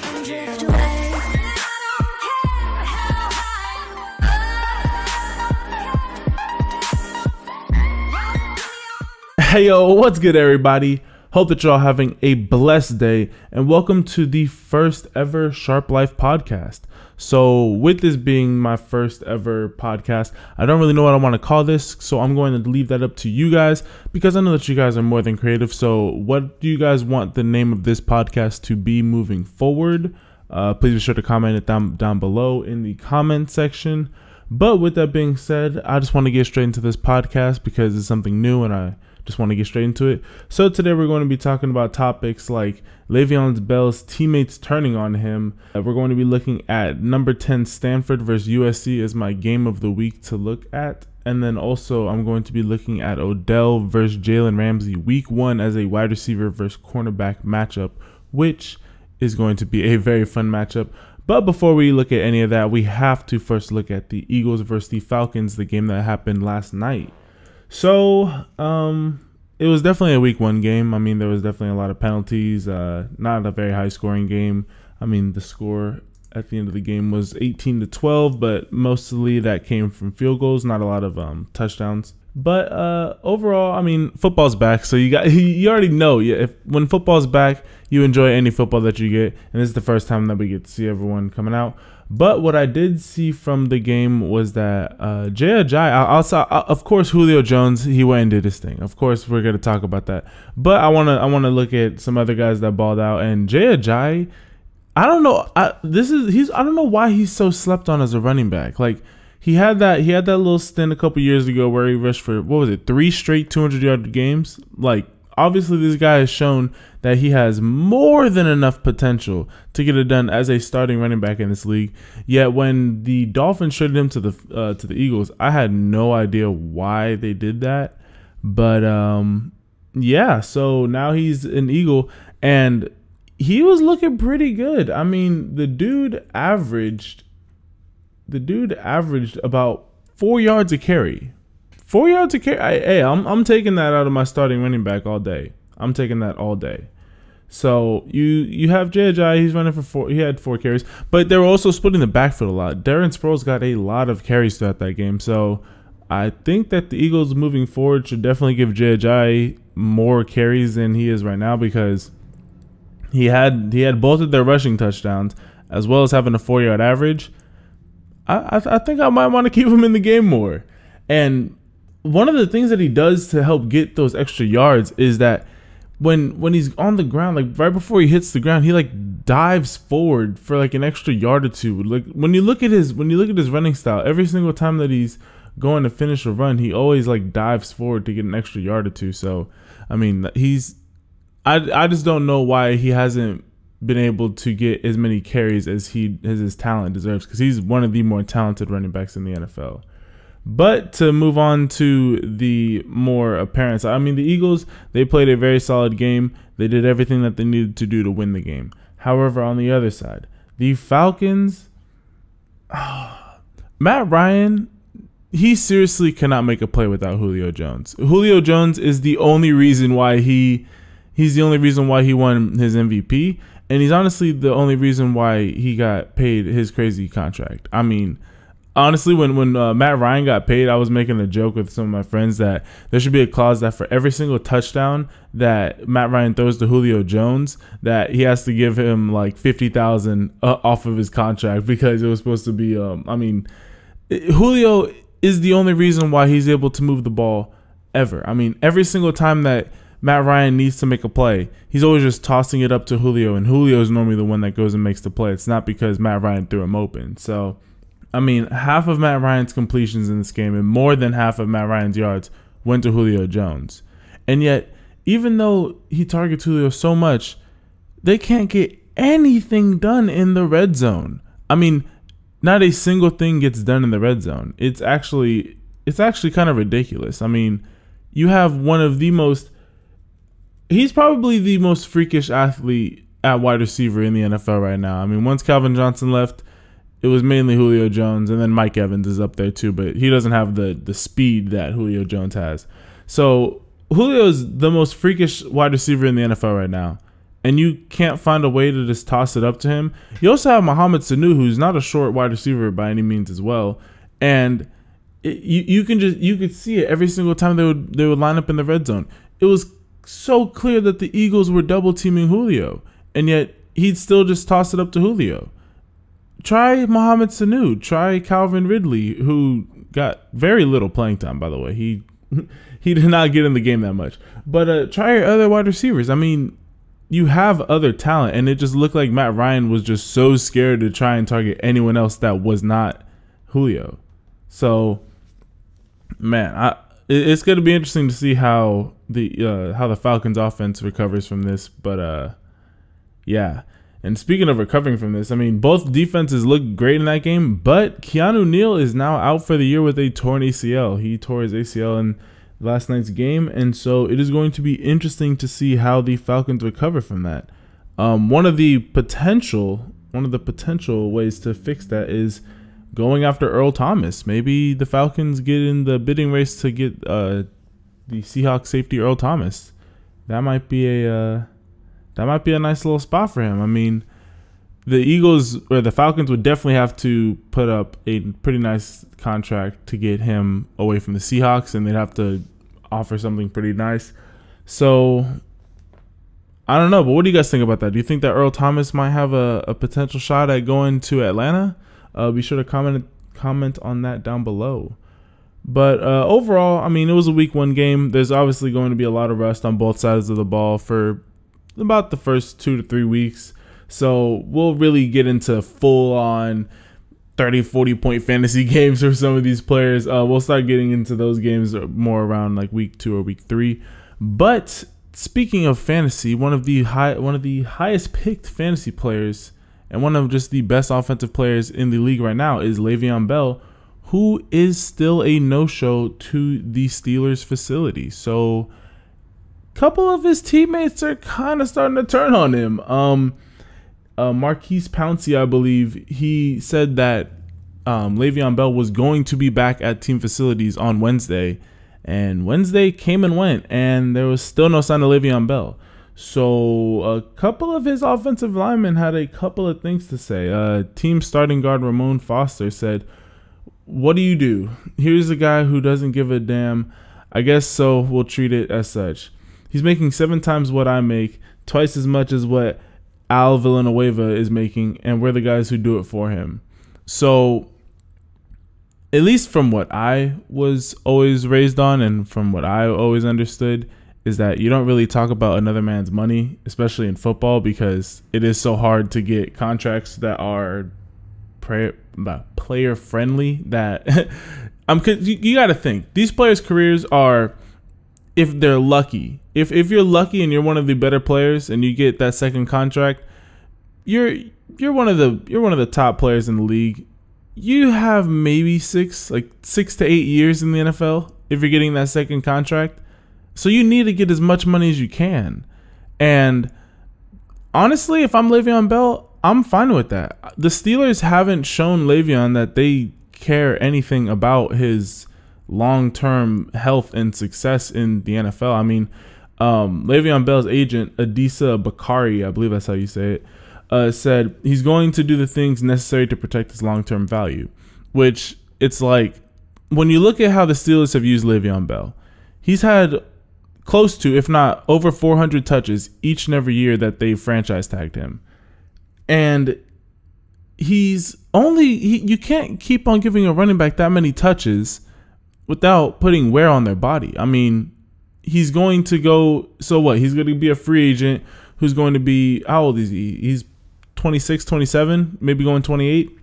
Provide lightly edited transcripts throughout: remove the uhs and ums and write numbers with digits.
and drift away. Hey yo, what's good everybody? Hope that you're all having a blessed day and welcome to the first ever Sharpe Life podcast. So with this being my first ever podcast, I don't really know what I want to call this, so I'm going to leave that up to you guys because I know that you guys are more than creative. So what do you guys want the name of this podcast to be moving forward? Please be sure to comment it down below in the comment section. But with that being said, I just want to get straight into this podcast because it's something new and I just want to get straight into it. So today we're going to be talking about topics like LeVeon Bell's teammates turning on him. We're going to be looking at number 10 Stanford versus USC as my game of the week to look at. And then also I'm going to be looking at Odell versus Jalen Ramsey week 1 as a wide receiver versus cornerback matchup, which is going to be a very fun matchup. But before we look at any of that, we have to first look at the Eagles versus the Falcons, the game that happened last night. So, it was definitely a week 1 game. I mean, there was definitely a lot of penalties, not a very high scoring game. I mean, the score at the end of the game was 18-12, but mostly that came from field goals, not a lot of touchdowns. But overall, I mean, football's back, so you already know. When football's back, you enjoy any football that you get, and this is the first time that we get to see everyone coming out. But what I did see from the game was that Ajay, of course, Julio Jones, he went and did his thing. Of course, we're gonna talk about that. But I wanna look at some other guys that balled out, and Ajay, I don't know. I don't know why he's so slept on as a running back. Like he had that little stint a couple years ago where he rushed for 3 straight 200-yard games. Like obviously this guy has shown that he has more than enough potential to get it done as a starting running back in this league. Yet when the Dolphins traded him to the Eagles, I had no idea why they did that. But yeah, so now he's an Eagle and he was looking pretty good. I mean, the dude averaged about 4 yards a carry. 4 yards a carry. Hey, I'm taking that out of my starting running back all day. I'm taking that all day. So you have Ajay, he's running for 4. He had 4 carries, but they were also splitting the backfield a lot. Darren Sproles got a lot of carries throughout that game. So I think that the Eagles moving forward should definitely give Ajay more carries than he is right now because he had both of their rushing touchdowns as well as having a 4-yard average. I think I might want to keep him in the game more. And one of the things that he does to help get those extra yards is that when he's on the ground, like right before he hits the ground, he like dives forward for like an extra yard or two. Like when you look at his running style, every single time that he's going to finish a run, he always like dives forward to get an extra yard or two. So I mean, I just don't know why he hasn't been able to get as many carries as his talent deserves, because he's one of the more talented running backs in the NFL. But to move on to the more apparent side, I mean, the Eagles, they played a very solid game. They did everything that they needed to do to win the game. However, on the other side, the Falcons, Matt Ryan, he seriously cannot make a play without Julio Jones. Julio Jones is the only reason why he's the only reason why he won his MVP, and he's honestly the only reason why he got paid his crazy contract. I mean, honestly, when Matt Ryan got paid, I was making a joke with some of my friends that there should be a clause that for every single touchdown that Matt Ryan throws to Julio Jones, that he has to give him like $50,000 off of his contract, because it was supposed to be. I mean, Julio is the only reason why he's able to move the ball ever. I mean, every single time that Matt Ryan needs to make a play, he's always just tossing it up to Julio, and Julio is normally the one that goes and makes the play. It's not because Matt Ryan threw him open. So I mean, half of Matt Ryan's completions in this game and more than half of Matt Ryan's yards went to Julio Jones. And yet, even though he targets Julio so much, they can't get anything done in the red zone. I mean, not a single thing gets done in the red zone. It's actually kind of ridiculous. I mean, you have one of the most, he's probably the most freakish athlete at wide receiver in the NFL right now. I mean, once Calvin Johnson left, it was mainly Julio Jones, and then Mike Evans is up there too, but he doesn't have the speed that Julio Jones has. So Julio is the most freakish wide receiver in the NFL right now. and you can't find a way to just toss it up to him. You also have Mohamed Sanu, who's not a short wide receiver by any means as well, and you could see it every single time they would line up in the red zone. It was so clear that the Eagles were double teaming Julio, and yet he'd still just toss it up to Julio. Try Mohamed Sanu. Try Calvin Ridley, who got very little playing time, by the way. He did not get in the game that much. But try your other wide receivers. I mean, you have other talent, and it just looked like Matt Ryan was just so scared to try and target anyone else that was not Julio. So, man, it's going to be interesting to see how the Falcons offense recovers from this. But yeah. And speaking of recovering from this, I mean, both defenses looked great in that game, but Keanu Neal is now out for the year with a torn ACL. He tore his ACL in last night's game, and so it is going to be interesting to see how the Falcons recover from that. One of the potential ways to fix that is going after Earl Thomas. Maybe the Falcons get in the bidding race to get the Seahawks safety Earl Thomas. That might be a nice little spot for him. I mean, the Eagles or the Falcons would definitely have to put up a pretty nice contract to get him away from the Seahawks, and they'd have to offer something pretty nice. So, I don't know, but what do you guys think about that? Do you think that Earl Thomas might have a potential shot at going to Atlanta? Be sure to comment on that down below. But overall, I mean, it was a week 1 game. There's obviously going to be a lot of rust on both sides of the ball for about the first 2 to 3 weeks. So we'll really get into full-on 30-40 point fantasy games for some of these players. We'll start getting into those games more around like week 2 or week 3. But speaking of fantasy, one of the highest picked fantasy players and one of just the best offensive players in the league right now is LeVeon Bell, who is still a no-show to the Steelers facility. So couple of his teammates are kind of starting to turn on him. Marquise Pouncey, I believe, he said that Le'Veon Bell was going to be back at team facilities on Wednesday, and Wednesday came and went, and there was still no sign of Le'Veon Bell. So a couple of his offensive linemen had a couple of things to say. Team starting guard Ramon Foster said, "What do you do? Here's a guy who doesn't give a damn. I guess so. We'll treat it as such. He's making 7 times what I make, twice as much as what Al Villanueva is making, and we're the guys who do it for him." So, at least from what I was always raised on and from what I always understood, is that you don't really talk about another man's money, especially in football, because it is so hard to get contracts that are player friendly. That you got to think these players' careers are, if they're lucky, if you're lucky and you're one of the better players and you get that second contract, you're one of the top players in the league. You have maybe 6 to 8 years in the NFL if you're getting that second contract. So you need to get as much money as you can. And honestly, if I'm Le'Veon Bell, I'm fine with that. The Steelers haven't shown Le'Veon that they care anything about his long-term health and success in the NFL. I mean, Le'Veon Bell's agent, Adisa Bakari, I believe that's how you say it, said he's going to do the things necessary to protect his long-term value, which it's like, when you look at how the Steelers have used Le'Veon Bell, he's had close to, if not over 400 touches each and every year that they franchise tagged him. And you can't keep on giving a running back that many touches without putting wear on their body. I mean, he's going to go, so what? He's going to be a free agent who's going to be, how old is he? He's 26, 27, maybe going 28.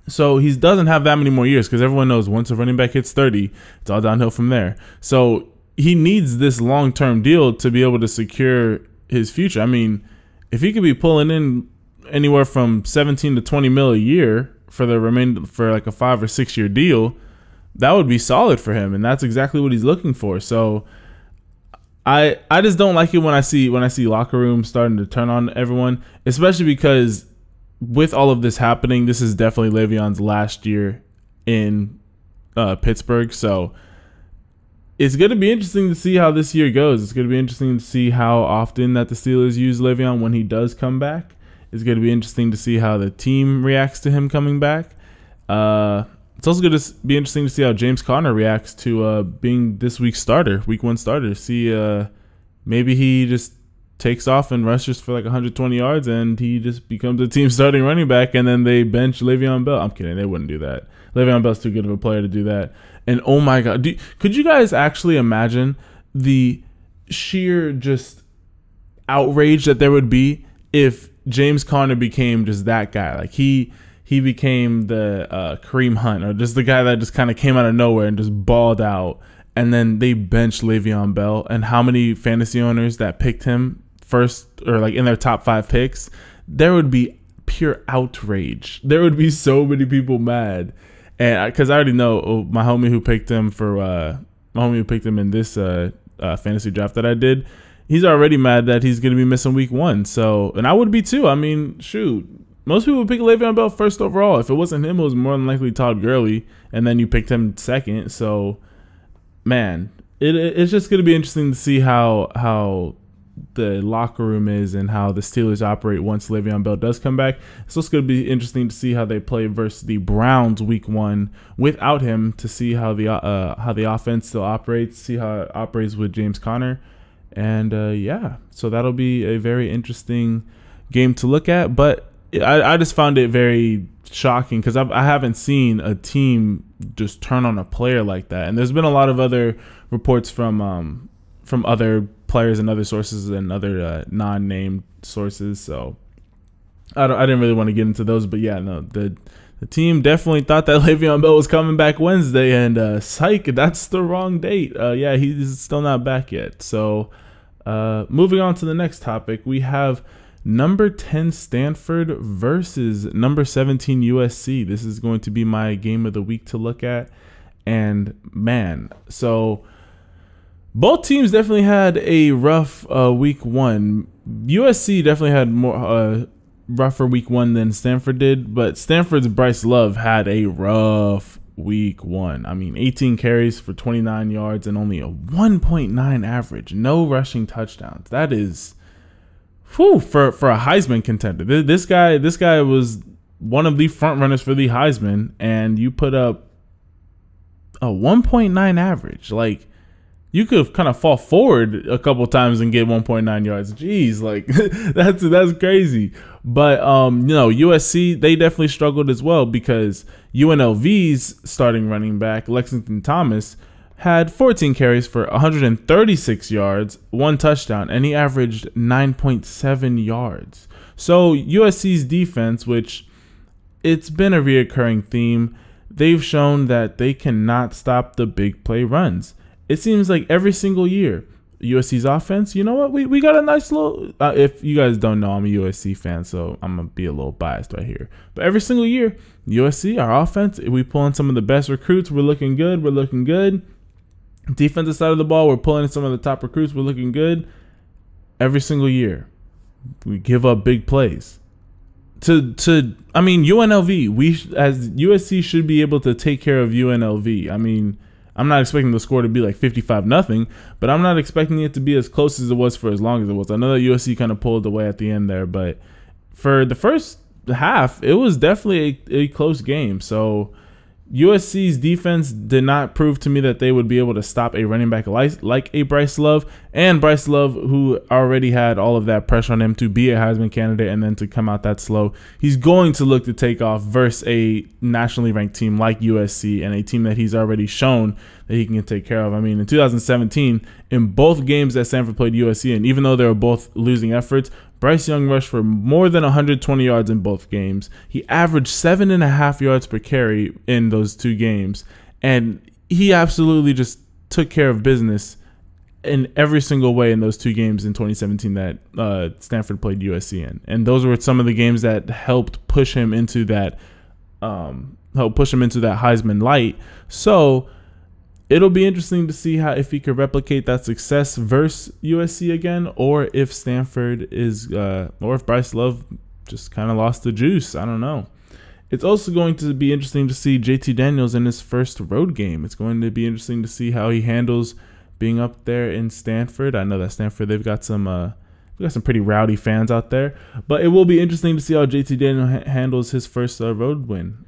So he doesn't have that many more years, because everyone knows once a running back hits 30, it's all downhill from there. So he needs this long-term deal to be able to secure his future. I mean, if he could be pulling in anywhere from 17 to 20 mil a year for like a 5 or 6 year deal, that would be solid for him, and that's exactly what he's looking for. So I just don't like it when I see locker rooms starting to turn on everyone, especially because with all of this happening, this is definitely Le'Veon's last year in Pittsburgh. So it's going to be interesting to see how this year goes. It's going to be interesting to see how often that the Steelers use Le'Veon when he does come back. It's going to be interesting to see how the team reacts to him coming back. It's also going to be interesting to see how James Conner reacts to being this week's starter, week 1 starter. See, maybe he just takes off and rushes for like 120 yards and he just becomes a team starting running back, and then they bench Le'Veon Bell. I'm kidding. They wouldn't do that. Le'Veon Bell's too good of a player to do that. And oh my God, could you guys actually imagine the sheer just outrage that there would be if James Conner became just that guy? Like he became the Kareem Hunt, or just the guy that just kind of came out of nowhere and just balled out, and then they benched Le'Veon Bell. And how many fantasy owners that picked him first, or like in their top 5 picks, there would be pure outrage. There would be so many people mad. And because I already know my homie who picked him in this fantasy draft that I did, he's already mad that he's going to be missing week 1. So, and I would be too. I mean, shoot, most people would pick Le'Veon Bell first overall. If it wasn't him, it was more than likely Todd Gurley, and then you picked him second. So, man, it's just going to be interesting to see how the locker room is and how the Steelers operate once Le'Veon Bell does come back. So it's going to be interesting to see how they play versus the Browns week 1 without him, to see how the offense still operates, see how it operates with James Conner. And yeah, so that'll be a very interesting game to look at. But I just found it very shocking because I haven't seen a team just turn on a player like that. And there's been a lot of other reports from other players and other sources and other non-named sources. So I didn't really want to get into those. But yeah, no, the team definitely thought that Le'Veon Bell was coming back Wednesday, and psych, that's the wrong date. Yeah, he's still not back yet. So moving on to the next topic, we have number 10 Stanford versus number 17 USC. This is going to be my game of the week to look at. And man, so both teams definitely had a rough week 1. USC definitely had more rougher week 1 than Stanford did, but Stanford's Bryce Love had a rough week 1. I mean, 18 carries for 29 yards and only a 1.9 average. No rushing touchdowns. That is, whew, for a Heisman contender. This guy was one of the front runners for the Heisman, and you put up a 1.9 average. Like, you could have kind of fall forward a couple times and get 1.9 yards. Jeez, like that's crazy. But USC, they definitely struggled as well, because UNLV's starting running back Lexington Thomas had 14 carries for 136 yards, 1 touchdown, and he averaged 9.7 yards. So USC's defense, which it's been a reoccurring theme, they've shown that they cannot stop the big play runs. It seems like every single year, USC's offense, you know what? We got a nice little, if you guys don't know, I'm a USC fan, so I'm going to be a little biased right here. But every single year, USC, our offense, we pull in some of the best recruits. We're looking good. We're looking good. Defensive side of the ball, we're pulling in some of the top recruits. We're looking good. Every single year, we give up big plays. I mean, UNLV, as USC should be able to take care of UNLV. I mean, I'm not expecting the score to be like 55-0, but I'm not expecting it to be as close as it was for as long as it was. I know that USC kind of pulled away at the end there, but for the first half, it was definitely a close game. So USC's defense did not prove to me that they would be able to stop a running back like a Bryce Love, and Bryce Love, who already had all of that pressure on him to be a Heisman candidate and then to come out that slow. He's going to look to take off versus a nationally ranked team like USC, and a team that he's already shown that he can take care of. I mean, in 2017, in both games that Stanford played USC, and even though they were both losing efforts, Bryce Young rushed for more than 120 yards in both games. He averaged 7.5 yards per carry in those 2 games. And he absolutely just took care of business in every single way in those 2 games in 2017 that Stanford played USC in. And those were some of the games that helped push him into that Heisman light. So it'll be interesting to see if he could replicate that success versus USC again, or if Stanford or if Bryce Love just kind of lost the juice. I don't know. It's also going to be interesting to see JT Daniels in his first road game. It's going to be interesting to see how he handles being up there in Stanford. I know that Stanford, they've got some pretty rowdy fans out there, but it will be interesting to see how JT Daniels handles his first road win.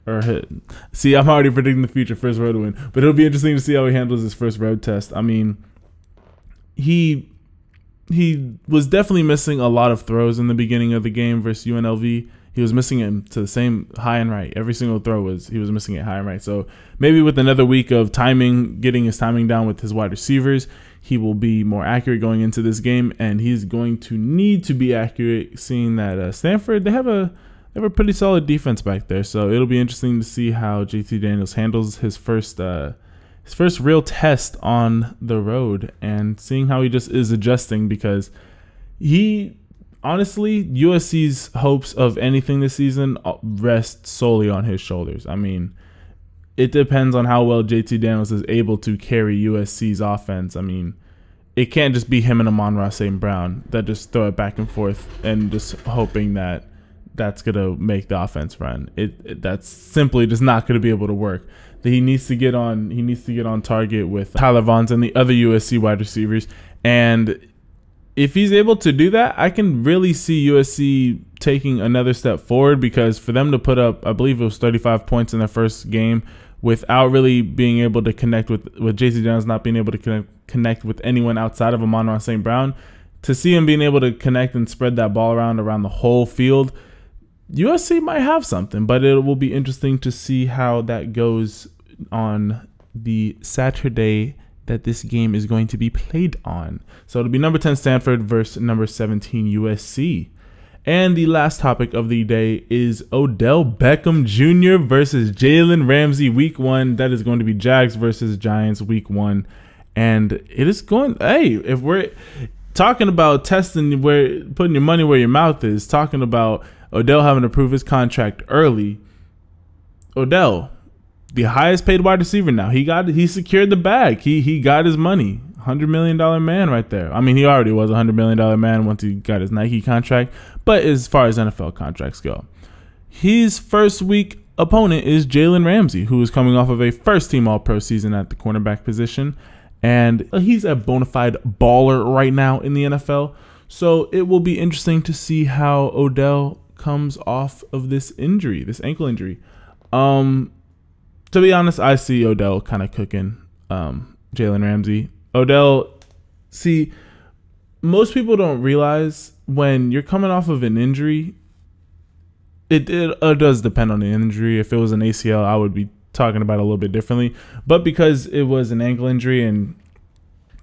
See, I'm already predicting the future first road win, but it'll be interesting to see how he handles his first road test. I mean, he was definitely missing a lot of throws in the beginning of the game versus UNLV. He was missing it to the same high and right. Every single throw he was missing it high and right. So maybe with another week of timing, getting his timing down with his wide receivers, he will be more accurate going into this game, and he's going to need to be accurate, seeing that Stanford, they have a pretty solid defense back there. So it'll be interesting to see how JT Daniels handles his first real test on the road, and seeing how he just is adjusting, because honestly, USC's hopes of anything this season rest solely on his shoulders. I mean, it depends on how well JT Daniels is able to carry USC's offense. I mean, it can't just be him and Amon-Ra St. Brown that just throw it back and forth and just hoping that that's going to make the offense run. That's simply just not going to be able to work. He needs to get on target with Tyler Vaughns and the other USC wide receivers, and if he's able to do that, I can really see USC taking another step forward, because for them to put up, I believe it was 35 points in their first game without really being able to connect with JT Daniels, not being able to connect with anyone outside of Amon-Ra St. Brown, to see him being able to connect and spread that ball around the whole field, USC might have something. But it will be interesting to see how that goes on the Saturday that this game is going to be played on. So it'll be number 10 Stanford versus number 17 USC. And the last topic of the day is Odell Beckham Jr. versus Jalen Ramsey week 1. That is going to be Jags versus Giants week 1. And it is going, hey, if we're talking about testing, putting your money where your mouth is, talking about Odell having to prove his contract early, Odell, the highest paid wide receiver now. He secured the bag. He got his money. $100 million man right there. I mean, he already was a $100 million man once he got his Nike contract. But as far as NFL contracts go, his first week opponent is Jalen Ramsey, who is coming off of a first-team All-Pro season at the cornerback position. And he's a bona fide baller right now in the NFL. So it will be interesting to see how Odell comes off of this injury, this ankle injury. To be honest, I see Odell kind of cooking Jalen Ramsey. Odell, see, most people don't realize when you're coming off of an injury, it does depend on the injury. If it was an ACL, I would be talking about it a little bit differently. But because it was an ankle injury, and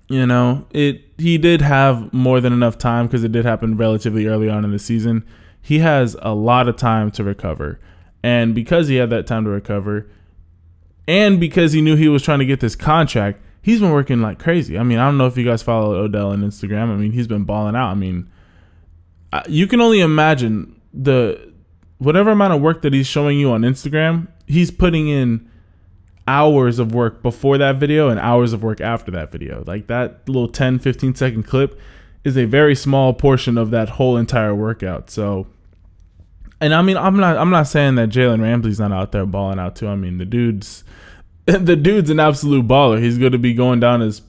he did have more than enough time, because it did happen relatively early on in the season. He has a lot of time to recover. And because he had that time to recover, and because he knew he was trying to get this contract, he's been working like crazy. I mean, I don't know if you guys follow Odell on Instagram. I mean, he's been balling out. I mean, you can only imagine whatever amount of work that he's showing you on Instagram, he's putting in hours of work before that video and hours of work after that video. Like, that little 10, 15-second clip is a very small portion of that whole entire workout. So, and I mean, I'm not saying that Jalen Ramsey's not out there balling out too. I mean, the dude's an absolute baller. He's going to be going down as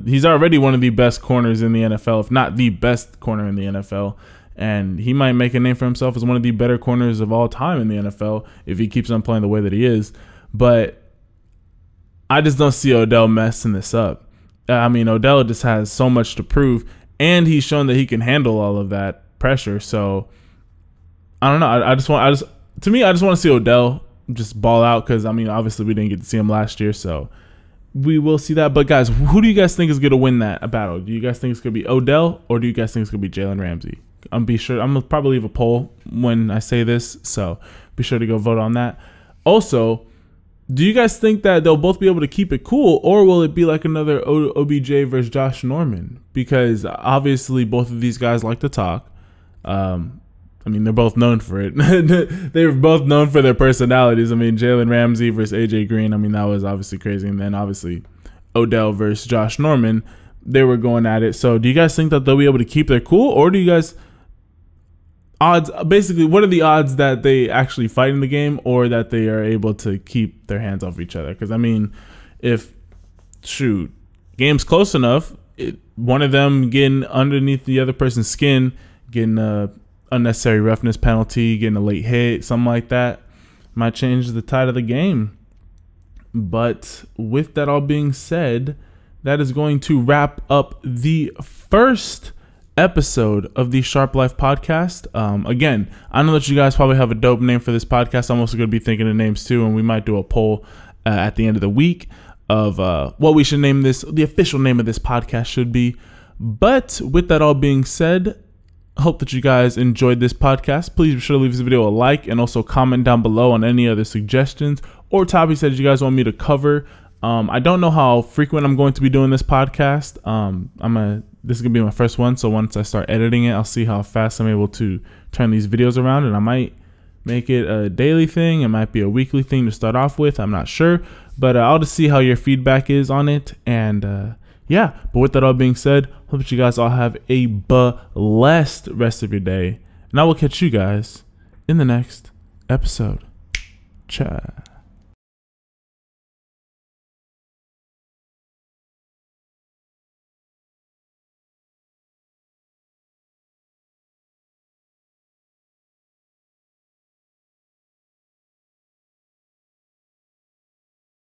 he's already one of the best corners in the NFL, if not the best corner in the NFL. And he might make a name for himself as one of the better corners of all time in the NFL if he keeps on playing the way that he is. But I just don't see Odell messing this up. I mean, Odell just has so much to prove, and he's shown that he can handle all of that pressure. So I don't know. I just want to see Odell just ball out, because I mean, obviously we didn't get to see him last year, so we will see that. But guys, who do you guys think is going to win that battle? Do you guys think it's going to be Odell, or do you guys think it's going to be Jalen Ramsey? I'm gonna probably leave a poll when I say this, so be sure to go vote on that. Also, do you guys think that they'll both be able to keep it cool, or will it be like another OBJ versus Josh Norman? Because obviously both of these guys like to talk. I mean, they're both known for it. They're both known for their personalities. I mean, Jalen Ramsey versus AJ Green, I mean, that was obviously crazy. And then obviously Odell versus Josh Norman, they were going at it. So do you guys think that they'll be able to keep their cool, or do you guys odds, basically, what are the odds that they actually fight in the game or that they are able to keep their hands off each other? Because, I mean, if, game's close enough, one of them getting underneath the other person's skin, getting a unnecessary roughness penalty, getting a late hit, something like that, might change the tide of the game. But with that all being said, that is going to wrap up the first episode of the Sharpe Life podcast. Again, I know that you guys probably have a dope name for this podcast. I'm also going to be thinking of names too, and we might do a poll at the end of the week of what we should name this. The official name of this podcast should be. But with that all being said, I hope that you guys enjoyed this podcast. Please be sure to leave this video a like and also comment down below on any other suggestions or topics that you guys want me to cover. I don't know how frequent I'm going to be doing this podcast. This is gonna be my first one, so once I start editing it, I'll see how fast I'm able to turn these videos around, and I might make it a daily thing. It might be a weekly thing to start off with. I'm not sure, but I'll just see how your feedback is on it. And yeah, but with that all being said, hope that you guys all have a blessed rest of your day, and I will catch you guys in the next episode. Ciao.